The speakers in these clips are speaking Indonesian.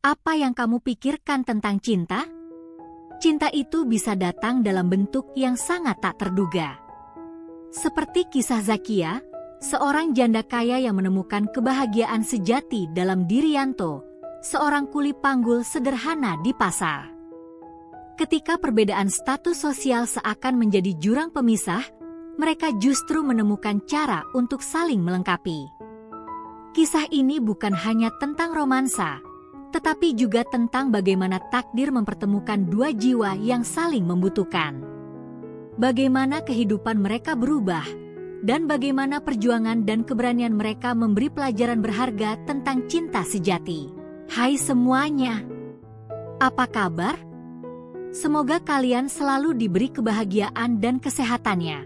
Apa yang kamu pikirkan tentang cinta? Cinta itu bisa datang dalam bentuk yang sangat tak terduga. Seperti kisah Zakia, seorang janda kaya yang menemukan kebahagiaan sejati dalam diri Yanto, seorang kuli panggul sederhana di pasar. Ketika perbedaan status sosial seakan menjadi jurang pemisah, mereka justru menemukan cara untuk saling melengkapi. Kisah ini bukan hanya tentang romansa, tetapi juga tentang bagaimana takdir mempertemukan dua jiwa yang saling membutuhkan. Bagaimana kehidupan mereka berubah, dan bagaimana perjuangan dan keberanian mereka memberi pelajaran berharga tentang cinta sejati. Hai semuanya, apa kabar? Semoga kalian selalu diberi kebahagiaan dan kesehatannya.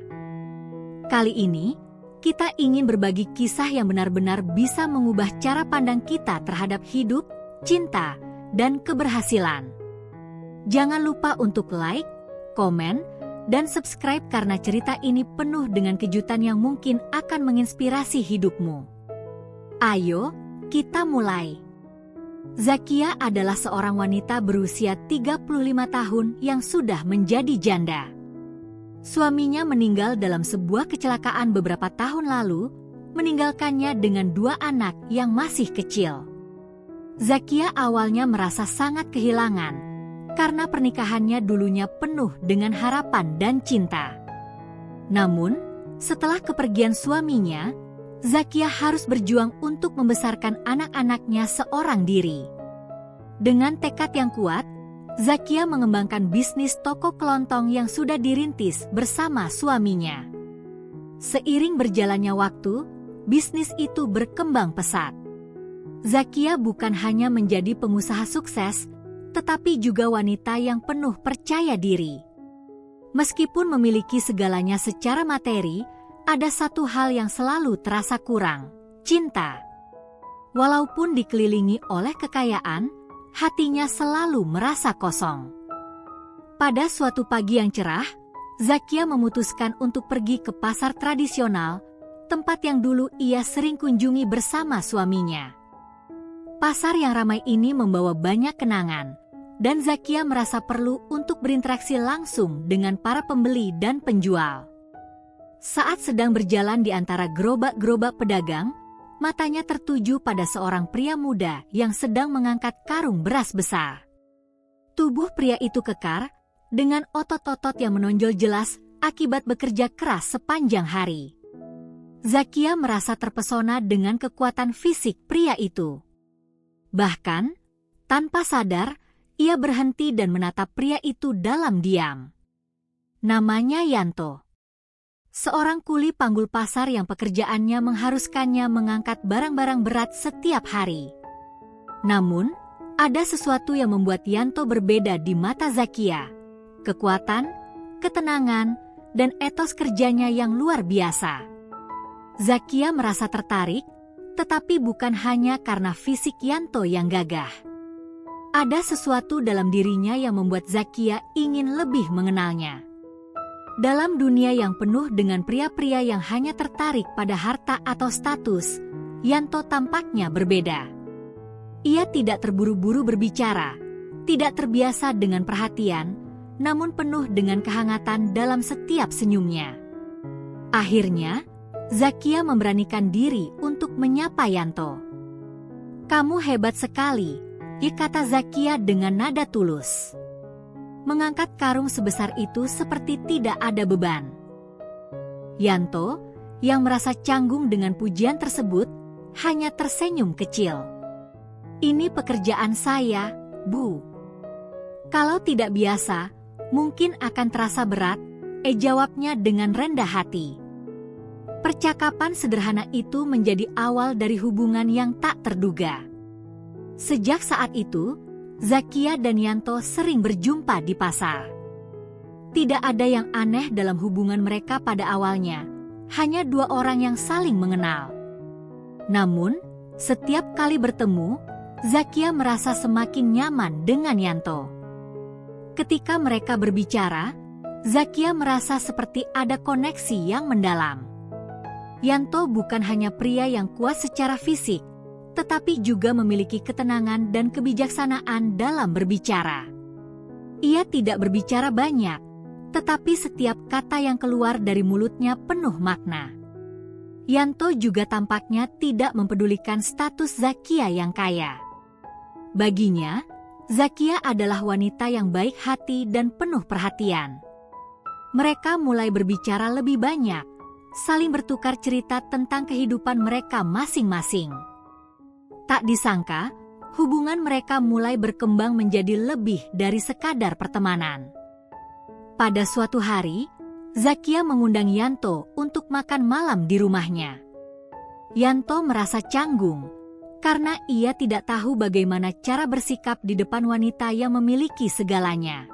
Kali ini, kita ingin berbagi kisah yang benar-benar bisa mengubah cara pandang kita terhadap hidup, cinta, dan keberhasilan. Jangan lupa untuk like, komen, dan subscribe karena cerita ini penuh dengan kejutan yang mungkin akan menginspirasi hidupmu. Ayo, kita mulai. Zakia adalah seorang wanita berusia 35 tahun yang sudah menjadi janda. Suaminya meninggal dalam sebuah kecelakaan beberapa tahun lalu, meninggalkannya dengan 2 anak yang masih kecil. Zakia awalnya merasa sangat kehilangan, karena pernikahannya dulunya penuh dengan harapan dan cinta. Namun, setelah kepergian suaminya, Zakia harus berjuang untuk membesarkan anak-anaknya seorang diri. Dengan tekad yang kuat, Zakia mengembangkan bisnis toko kelontong yang sudah dirintis bersama suaminya. Seiring berjalannya waktu, bisnis itu berkembang pesat. Zakia bukan hanya menjadi pengusaha sukses, tetapi juga wanita yang penuh percaya diri. Meskipun memiliki segalanya secara materi, ada satu hal yang selalu terasa kurang, cinta. Walaupun dikelilingi oleh kekayaan, hatinya selalu merasa kosong. Pada suatu pagi yang cerah, Zakia memutuskan untuk pergi ke pasar tradisional, tempat yang dulu ia sering kunjungi bersama suaminya. Pasar yang ramai ini membawa banyak kenangan, dan Zakia merasa perlu untuk berinteraksi langsung dengan para pembeli dan penjual. Saat sedang berjalan di antara gerobak-gerobak pedagang, matanya tertuju pada seorang pria muda yang sedang mengangkat karung beras besar. Tubuh pria itu kekar, dengan otot-otot yang menonjol jelas akibat bekerja keras sepanjang hari. Zakia merasa terpesona dengan kekuatan fisik pria itu. Bahkan, tanpa sadar, ia berhenti dan menatap pria itu dalam diam. Namanya Yanto. Seorang kuli panggul pasar yang pekerjaannya mengharuskannya mengangkat barang-barang berat setiap hari. Namun, ada sesuatu yang membuat Yanto berbeda di mata Zakia. Kekuatan, ketenangan, dan etos kerjanya yang luar biasa. Zakia merasa tertarik, tetapi bukan hanya karena fisik Yanto yang gagah. Ada sesuatu dalam dirinya yang membuat Zakia ingin lebih mengenalnya. Dalam dunia yang penuh dengan pria-pria yang hanya tertarik pada harta atau status, Yanto tampaknya berbeda. Ia tidak terburu-buru berbicara, tidak terbiasa dengan perhatian, namun penuh dengan kehangatan dalam setiap senyumnya. Akhirnya, Zakia memberanikan diri untuk menyapa Yanto. "Kamu hebat sekali," kata Zakia dengan nada tulus. Mengangkat karung sebesar itu seperti tidak ada beban. Yanto, yang merasa canggung dengan pujian tersebut, hanya tersenyum kecil. "Ini pekerjaan saya, Bu." "Kalau tidak biasa, mungkin akan terasa berat," jawabnya dengan rendah hati. Percakapan sederhana itu menjadi awal dari hubungan yang tak terduga. Sejak saat itu, Zakia dan Yanto sering berjumpa di pasar. Tidak ada yang aneh dalam hubungan mereka pada awalnya, hanya 2 orang yang saling mengenal. Namun, setiap kali bertemu, Zakia merasa semakin nyaman dengan Yanto. Ketika mereka berbicara, Zakia merasa seperti ada koneksi yang mendalam. Yanto bukan hanya pria yang kuat secara fisik, tetapi juga memiliki ketenangan dan kebijaksanaan dalam berbicara. Ia tidak berbicara banyak, tetapi setiap kata yang keluar dari mulutnya penuh makna. Yanto juga tampaknya tidak mempedulikan status Zakia yang kaya. Baginya, Zakia adalah wanita yang baik hati dan penuh perhatian. Mereka mulai berbicara lebih banyak, saling bertukar cerita tentang kehidupan mereka masing-masing. Tak disangka, hubungan mereka mulai berkembang menjadi lebih dari sekadar pertemanan. Pada suatu hari, Zakia mengundang Yanto untuk makan malam di rumahnya. Yanto merasa canggung karena ia tidak tahu bagaimana cara bersikap di depan wanita yang memiliki segalanya.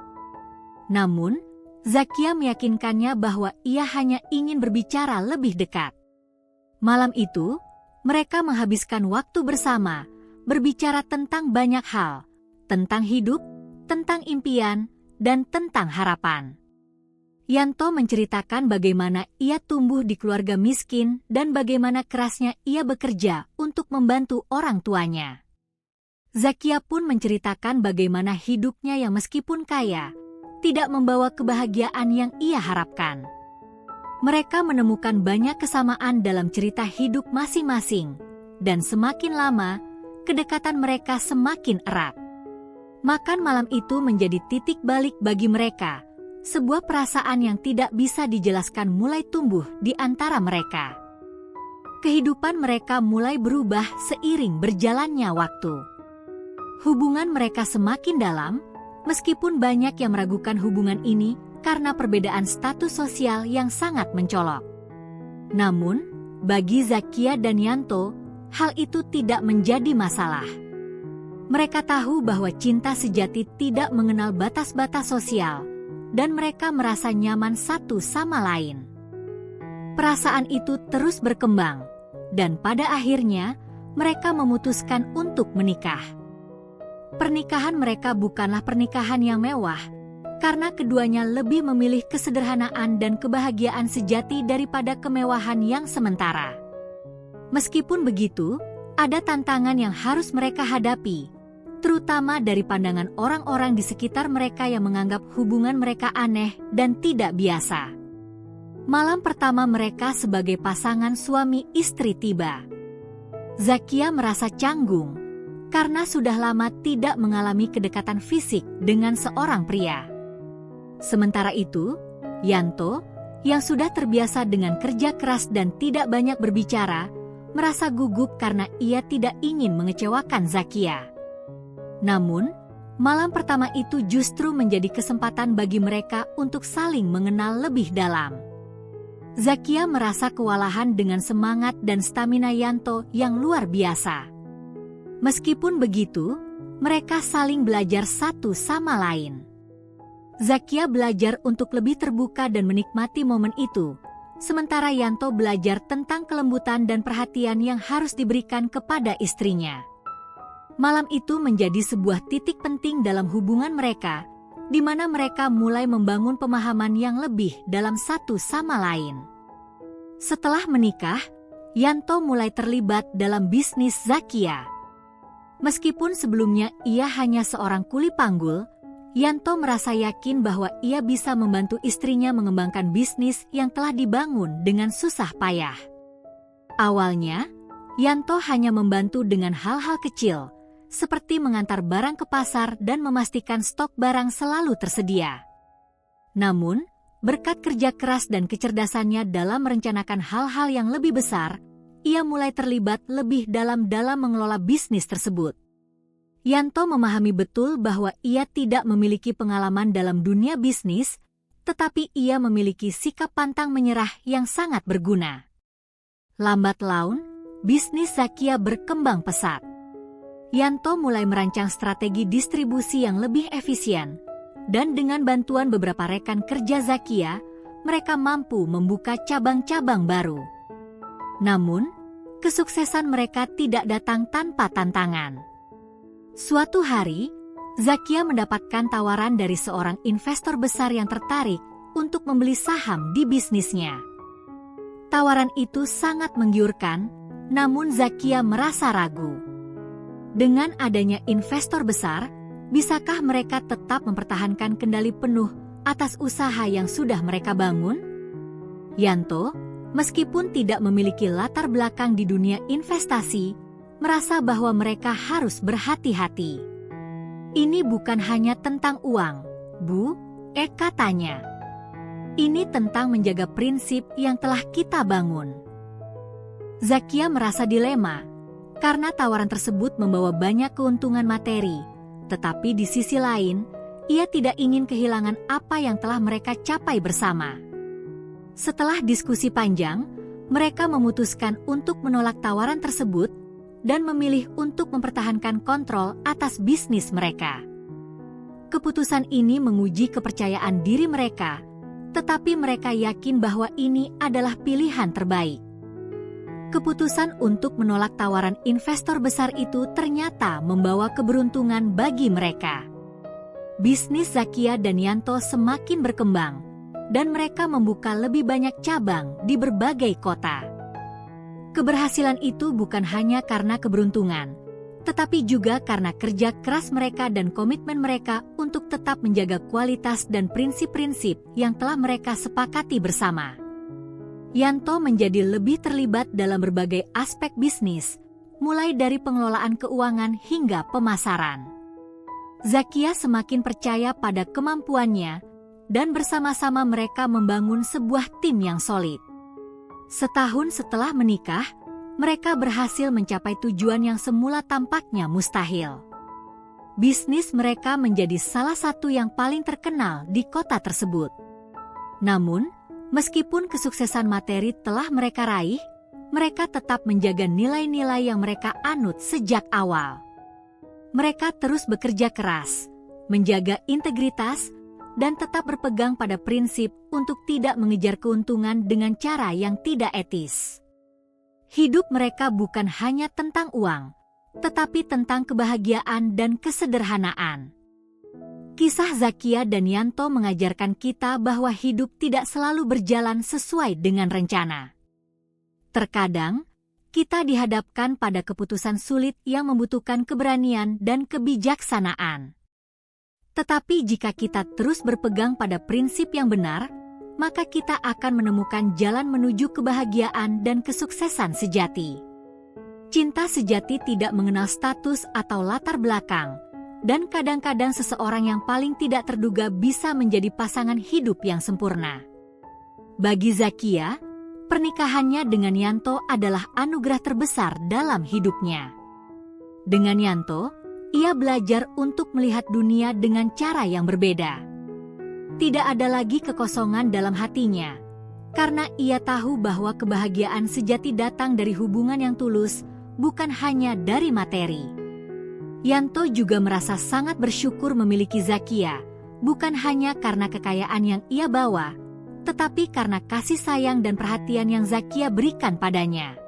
Namun, Zakia meyakinkannya bahwa ia hanya ingin berbicara lebih dekat. Malam itu, mereka menghabiskan waktu bersama, berbicara tentang banyak hal, tentang hidup, tentang impian, dan tentang harapan. Yanto menceritakan bagaimana ia tumbuh di keluarga miskin dan bagaimana kerasnya ia bekerja untuk membantu orang tuanya. Zakia pun menceritakan bagaimana hidupnya yang meskipun kaya, tidak membawa kebahagiaan yang ia harapkan. Mereka menemukan banyak kesamaan dalam cerita hidup masing-masing, dan semakin lama, kedekatan mereka semakin erat. Makan malam itu menjadi titik balik bagi mereka. Sebuah perasaan yang tidak bisa dijelaskan mulai tumbuh di antara mereka. Kehidupan mereka mulai berubah seiring berjalannya waktu. Hubungan mereka semakin dalam, meskipun banyak yang meragukan hubungan ini karena perbedaan status sosial yang sangat mencolok. Namun, bagi Zakia dan Yanto, hal itu tidak menjadi masalah. Mereka tahu bahwa cinta sejati tidak mengenal batas-batas sosial, dan mereka merasa nyaman satu sama lain. Perasaan itu terus berkembang, dan pada akhirnya mereka memutuskan untuk menikah. Pernikahan mereka bukanlah pernikahan yang mewah, karena keduanya lebih memilih kesederhanaan dan kebahagiaan sejati daripada kemewahan yang sementara. Meskipun begitu, ada tantangan yang harus mereka hadapi, terutama dari pandangan orang-orang di sekitar mereka yang menganggap hubungan mereka aneh dan tidak biasa. Malam pertama mereka sebagai pasangan suami istri tiba. Zakia merasa canggung karena sudah lama tidak mengalami kedekatan fisik dengan seorang pria. Sementara itu, Yanto, yang sudah terbiasa dengan kerja keras dan tidak banyak berbicara, merasa gugup karena ia tidak ingin mengecewakan Zakia. Namun, malam pertama itu justru menjadi kesempatan bagi mereka untuk saling mengenal lebih dalam. Zakia merasa kewalahan dengan semangat dan stamina Yanto yang luar biasa. Meskipun begitu, mereka saling belajar satu sama lain. Zakia belajar untuk lebih terbuka dan menikmati momen itu, sementara Yanto belajar tentang kelembutan dan perhatian yang harus diberikan kepada istrinya. Malam itu menjadi sebuah titik penting dalam hubungan mereka, di mana mereka mulai membangun pemahaman yang lebih dalam satu sama lain. Setelah menikah, Yanto mulai terlibat dalam bisnis Zakia. Meskipun sebelumnya ia hanya seorang kuli panggul, Yanto merasa yakin bahwa ia bisa membantu istrinya mengembangkan bisnis yang telah dibangun dengan susah payah. Awalnya, Yanto hanya membantu dengan hal-hal kecil, seperti mengantar barang ke pasar dan memastikan stok barang selalu tersedia. Namun, berkat kerja keras dan kecerdasannya dalam merencanakan hal-hal yang lebih besar, ia mulai terlibat lebih dalam mengelola bisnis tersebut. Yanto memahami betul bahwa ia tidak memiliki pengalaman dalam dunia bisnis, tetapi ia memiliki sikap pantang menyerah yang sangat berguna. Lambat laun, bisnis Zakia berkembang pesat. Yanto mulai merancang strategi distribusi yang lebih efisien, dan dengan bantuan beberapa rekan kerja Zakia, mereka mampu membuka cabang-cabang baru. Namun, kesuksesan mereka tidak datang tanpa tantangan. Suatu hari, Zakia mendapatkan tawaran dari seorang investor besar yang tertarik untuk membeli saham di bisnisnya. Tawaran itu sangat menggiurkan, namun Zakia merasa ragu. Dengan adanya investor besar, bisakah mereka tetap mempertahankan kendali penuh atas usaha yang sudah mereka bangun? Yanto, meskipun tidak memiliki latar belakang di dunia investasi, merasa bahwa mereka harus berhati-hati. Ini bukan hanya tentang uang, Bu, katanya. Ini tentang menjaga prinsip yang telah kita bangun. Zakia merasa dilema, karena tawaran tersebut membawa banyak keuntungan materi, tetapi di sisi lain, ia tidak ingin kehilangan apa yang telah mereka capai bersama. Setelah diskusi panjang, mereka memutuskan untuk menolak tawaran tersebut dan memilih untuk mempertahankan kontrol atas bisnis mereka. Keputusan ini menguji kepercayaan diri mereka, tetapi mereka yakin bahwa ini adalah pilihan terbaik. Keputusan untuk menolak tawaran investor besar itu ternyata membawa keberuntungan bagi mereka. Bisnis Zakia dan Yanto semakin berkembang, dan mereka membuka lebih banyak cabang di berbagai kota. Keberhasilan itu bukan hanya karena keberuntungan, tetapi juga karena kerja keras mereka dan komitmen mereka untuk tetap menjaga kualitas dan prinsip-prinsip yang telah mereka sepakati bersama. Yanto menjadi lebih terlibat dalam berbagai aspek bisnis, mulai dari pengelolaan keuangan hingga pemasaran. Zakia semakin percaya pada kemampuannya, dan bersama-sama mereka membangun sebuah tim yang solid. Setahun setelah menikah, mereka berhasil mencapai tujuan yang semula tampaknya mustahil. Bisnis mereka menjadi salah satu yang paling terkenal di kota tersebut. Namun, meskipun kesuksesan materi telah mereka raih, mereka tetap menjaga nilai-nilai yang mereka anut sejak awal. Mereka terus bekerja keras, menjaga integritas, dan tetap berpegang pada prinsip untuk tidak mengejar keuntungan dengan cara yang tidak etis. Hidup mereka bukan hanya tentang uang, tetapi tentang kebahagiaan dan kesederhanaan. Kisah Zakia dan Yanto mengajarkan kita bahwa hidup tidak selalu berjalan sesuai dengan rencana. Terkadang, kita dihadapkan pada keputusan sulit yang membutuhkan keberanian dan kebijaksanaan. Tetapi jika kita terus berpegang pada prinsip yang benar, maka kita akan menemukan jalan menuju kebahagiaan dan kesuksesan sejati. Cinta sejati tidak mengenal status atau latar belakang, dan kadang-kadang seseorang yang paling tidak terduga bisa menjadi pasangan hidup yang sempurna. Bagi Zakia, pernikahannya dengan Yanto adalah anugerah terbesar dalam hidupnya. Dengan Yanto, ia belajar untuk melihat dunia dengan cara yang berbeda. Tidak ada lagi kekosongan dalam hatinya, karena ia tahu bahwa kebahagiaan sejati datang dari hubungan yang tulus, bukan hanya dari materi. Yanto juga merasa sangat bersyukur memiliki Zakia, bukan hanya karena kekayaan yang ia bawa, tetapi karena kasih sayang dan perhatian yang Zakia berikan padanya.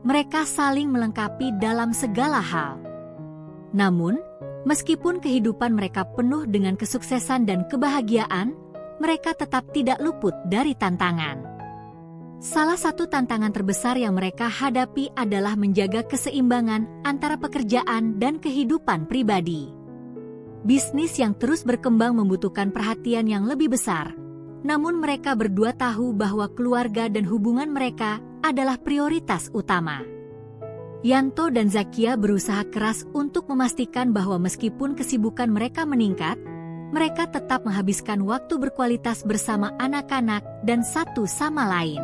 Mereka saling melengkapi dalam segala hal. Namun, meskipun kehidupan mereka penuh dengan kesuksesan dan kebahagiaan, mereka tetap tidak luput dari tantangan. Salah satu tantangan terbesar yang mereka hadapi adalah menjaga keseimbangan antara pekerjaan dan kehidupan pribadi. Bisnis yang terus berkembang membutuhkan perhatian yang lebih besar, namun mereka berdua tahu bahwa keluarga dan hubungan mereka adalah prioritas utama. Yanto dan Zakia berusaha keras untuk memastikan bahwa meskipun kesibukan mereka meningkat, mereka tetap menghabiskan waktu berkualitas bersama anak-anak dan satu sama lain.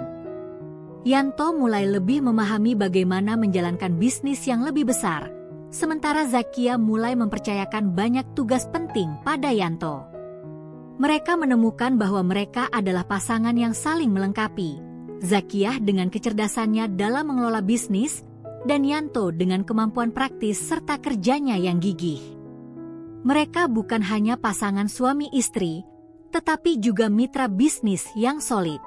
Yanto mulai lebih memahami bagaimana menjalankan bisnis yang lebih besar, sementara Zakia mulai mempercayakan banyak tugas penting pada Yanto. Mereka menemukan bahwa mereka adalah pasangan yang saling melengkapi, Zakia dengan kecerdasannya dalam mengelola bisnis, dan Yanto dengan kemampuan praktis serta kerjanya yang gigih. Mereka bukan hanya pasangan suami istri, tetapi juga mitra bisnis yang solid.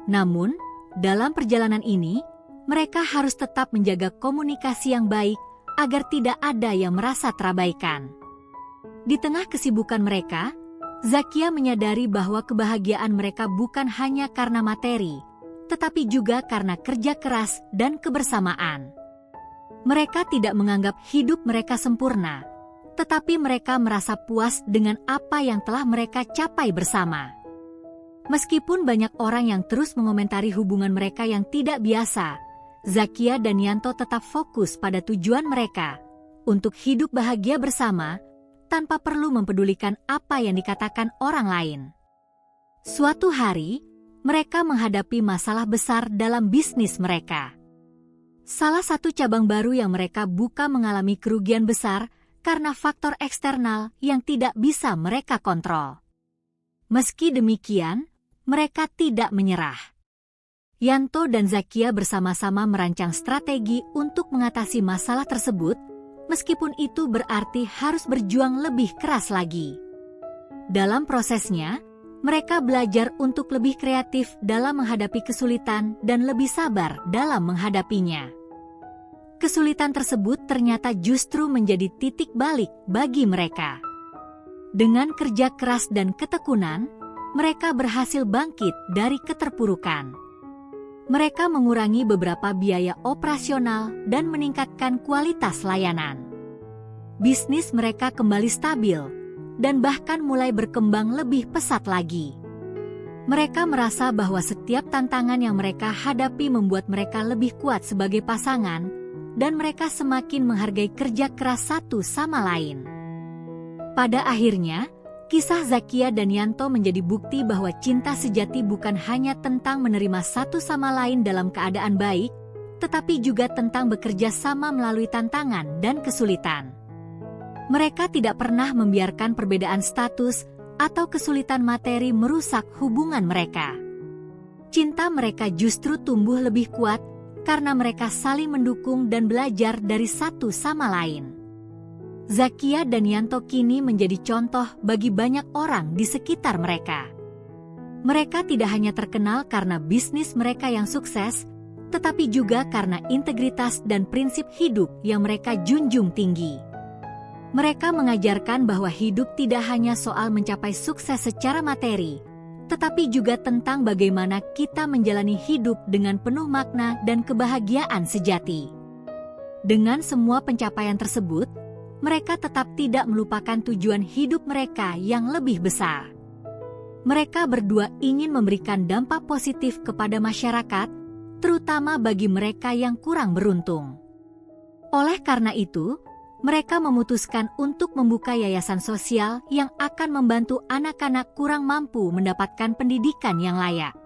Namun, dalam perjalanan ini, mereka harus tetap menjaga komunikasi yang baik agar tidak ada yang merasa terabaikan. Di tengah kesibukan mereka, Zakia menyadari bahwa kebahagiaan mereka bukan hanya karena materi, tetapi juga karena kerja keras dan kebersamaan. Mereka tidak menganggap hidup mereka sempurna, tetapi mereka merasa puas dengan apa yang telah mereka capai bersama. Meskipun banyak orang yang terus mengomentari hubungan mereka yang tidak biasa, Zakia dan Yanto tetap fokus pada tujuan mereka, untuk hidup bahagia bersama, tanpa perlu mempedulikan apa yang dikatakan orang lain. Suatu hari, mereka menghadapi masalah besar dalam bisnis mereka. Salah satu cabang baru yang mereka buka mengalami kerugian besar karena faktor eksternal yang tidak bisa mereka kontrol. Meski demikian, mereka tidak menyerah. Yanto dan Zakia bersama-sama merancang strategi untuk mengatasi masalah tersebut, meskipun itu berarti harus berjuang lebih keras lagi. Dalam prosesnya, mereka belajar untuk lebih kreatif dalam menghadapi kesulitan dan lebih sabar dalam menghadapinya. Kesulitan tersebut ternyata justru menjadi titik balik bagi mereka. Dengan kerja keras dan ketekunan, mereka berhasil bangkit dari keterpurukan. Mereka mengurangi beberapa biaya operasional dan meningkatkan kualitas layanan. Bisnis mereka kembali stabil dan bahkan mulai berkembang lebih pesat lagi. Mereka merasa bahwa setiap tantangan yang mereka hadapi membuat mereka lebih kuat sebagai pasangan, dan mereka semakin menghargai kerja keras satu sama lain. Pada akhirnya, kisah Zakia dan Yanto menjadi bukti bahwa cinta sejati bukan hanya tentang menerima satu sama lain dalam keadaan baik, tetapi juga tentang bekerja sama melalui tantangan dan kesulitan. Mereka tidak pernah membiarkan perbedaan status atau kesulitan materi merusak hubungan mereka. Cinta mereka justru tumbuh lebih kuat karena mereka saling mendukung dan belajar dari satu sama lain. Zakia dan Yanto kini menjadi contoh bagi banyak orang di sekitar mereka. Mereka tidak hanya terkenal karena bisnis mereka yang sukses, tetapi juga karena integritas dan prinsip hidup yang mereka junjung tinggi. Mereka mengajarkan bahwa hidup tidak hanya soal mencapai sukses secara materi, tetapi juga tentang bagaimana kita menjalani hidup dengan penuh makna dan kebahagiaan sejati. Dengan semua pencapaian tersebut, mereka tetap tidak melupakan tujuan hidup mereka yang lebih besar. Mereka berdua ingin memberikan dampak positif kepada masyarakat, terutama bagi mereka yang kurang beruntung. Oleh karena itu, mereka memutuskan untuk membuka yayasan sosial yang akan membantu anak-anak kurang mampu mendapatkan pendidikan yang layak.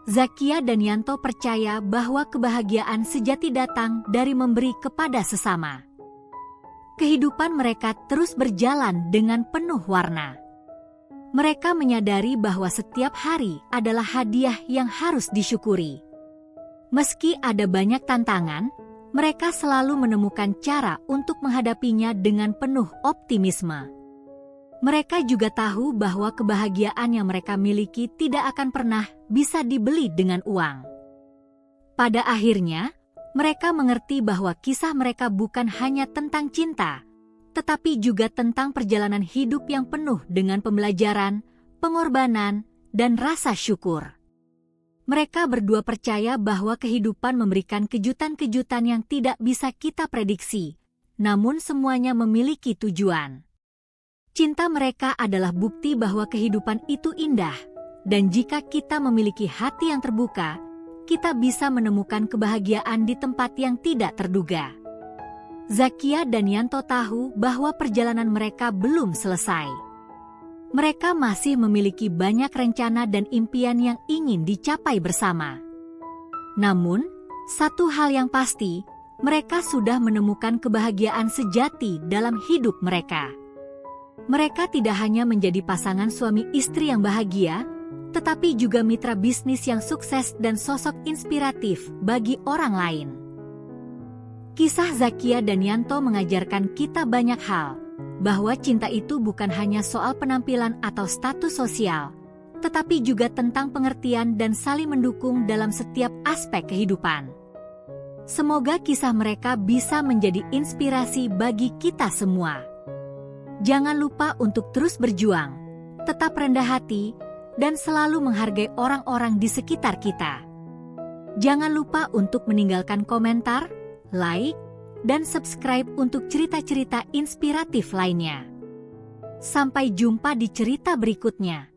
Zakia dan Yanto percaya bahwa kebahagiaan sejati datang dari memberi kepada sesama. Kehidupan mereka terus berjalan dengan penuh warna. Mereka menyadari bahwa setiap hari adalah hadiah yang harus disyukuri. Meski ada banyak tantangan, mereka selalu menemukan cara untuk menghadapinya dengan penuh optimisme. Mereka juga tahu bahwa kebahagiaan yang mereka miliki tidak akan pernah bisa dibeli dengan uang. Pada akhirnya, mereka mengerti bahwa kisah mereka bukan hanya tentang cinta, tetapi juga tentang perjalanan hidup yang penuh dengan pembelajaran, pengorbanan, dan rasa syukur. Mereka berdua percaya bahwa kehidupan memberikan kejutan-kejutan yang tidak bisa kita prediksi, namun semuanya memiliki tujuan. Cinta mereka adalah bukti bahwa kehidupan itu indah, dan jika kita memiliki hati yang terbuka, kita bisa menemukan kebahagiaan di tempat yang tidak terduga. Zakia dan Yanto tahu bahwa perjalanan mereka belum selesai. Mereka masih memiliki banyak rencana dan impian yang ingin dicapai bersama. Namun, satu hal yang pasti, mereka sudah menemukan kebahagiaan sejati dalam hidup mereka. Mereka tidak hanya menjadi pasangan suami istri yang bahagia, tetapi juga mitra bisnis yang sukses dan sosok inspiratif bagi orang lain. Kisah Zakia dan Yanto mengajarkan kita banyak hal, bahwa cinta itu bukan hanya soal penampilan atau status sosial, tetapi juga tentang pengertian dan saling mendukung dalam setiap aspek kehidupan. Semoga kisah mereka bisa menjadi inspirasi bagi kita semua. Jangan lupa untuk terus berjuang, tetap rendah hati, dan selalu menghargai orang-orang di sekitar kita. Jangan lupa untuk meninggalkan komentar, like, dan subscribe untuk cerita-cerita inspiratif lainnya. Sampai jumpa di cerita berikutnya.